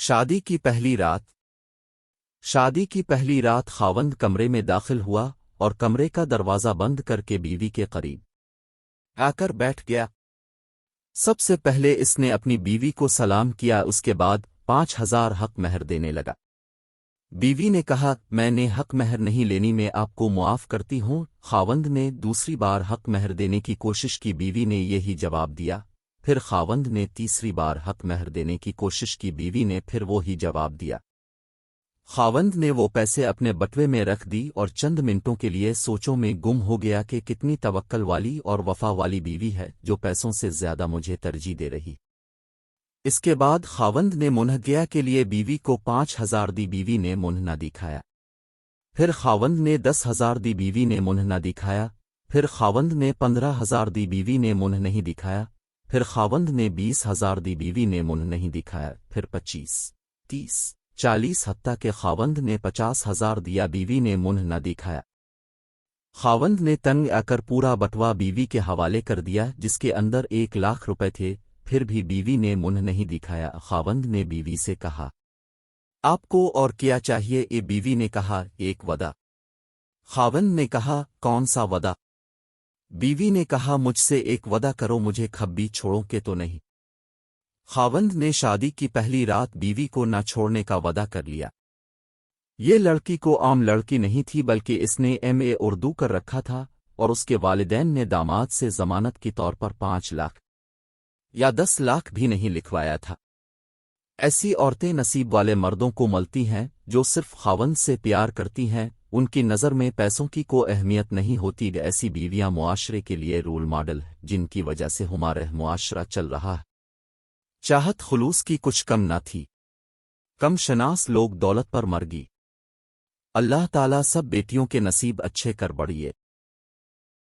شادی کی پہلی رات شادی کی پہلی رات خاوند کمرے میں داخل ہوا اور کمرے کا دروازہ بند کر کے بیوی کے قریب آ کر بیٹھ گیا۔ سب سے پہلے اس نے اپنی بیوی کو سلام کیا، اس کے بعد 5,000 حق مہر دینے لگا۔ بیوی نے کہا، میں نے حق مہر نہیں لینی، میں آپ کو معاف کرتی ہوں۔ خاوند نے دوسری بار حق مہر دینے کی کوشش کی، بیوی نے یہی جواب دیا۔ پھر خاوند نے تیسری بار حق مہر دینے کی کوشش کی، بیوی نے پھر وہی جواب دیا۔ خاوند نے وہ پیسے اپنے بٹوے میں رکھ دی اور چند منٹوں کے لیے سوچوں میں گم ہو گیا کہ کتنی توکل والی اور وفا والی بیوی ہے جو پیسوں سے زیادہ مجھے ترجیح دے رہی۔ اس کے بعد خاوند نے منہ گیا کے لیے بیوی کو 5,000 دی، بیوی نے منہ نہ دکھایا۔ پھر خاوند نے 10,000 دی، بیوی نے منہ نہ دکھایا۔ پھر خاوند نے 15,000 دی، بیوی نے منہ نہیں دکھایا۔ پھر خاوند نے 20,000 دی، بیوی نے منہ نہیں دکھایا۔ پھر 25، 30، 40، حتیٰ کہ خاوند نے 50,000 دیا، بیوی نے منہ نہ دکھایا۔ خاوند نے تنگ آ کر پورا بٹوا بیوی کے حوالے کر دیا جس کے اندر 1,00,000 روپے تھے، پھر بھی بیوی نے منہ نہیں دکھایا۔ خاوند نے بیوی سے کہا، آپ کو اور کیا چاہیے؟ بیوی نے کہا، ایک وعدہ۔ خاوند نے کہا، کون سا وعدہ؟ بیوی نے کہا، مجھ سے ایک وعدہ کرو، مجھے کبھی چھوڑو کہ تو نہیں۔ خاوند نے شادی کی پہلی رات بیوی کو نہ چھوڑنے کا وعدہ کر لیا۔ یہ لڑکی کو عام لڑکی نہیں تھی بلکہ اس نے MA اردو کر رکھا تھا، اور اس کے والدین نے داماد سے ضمانت کے طور پر 5 لاکھ یا 10 لاکھ بھی نہیں لکھوایا تھا۔ ایسی عورتیں نصیب والے مردوں کو ملتی ہیں جو صرف خاوند سے پیار کرتی ہیں، ان کی نظر میں پیسوں کی کوئی اہمیت نہیں ہوتی۔ ایسی بیویاں معاشرے کے لیے رول ماڈل ہیں جن کی وجہ سے ہمارا معاشرہ چل رہا ہے۔ چاہت خلوص کی کچھ کم نہ تھی، کم شناس لوگ دولت پر مر گئی۔ اللہ تعالیٰ سب بیٹیوں کے نصیب اچھے کر بڑھیے۔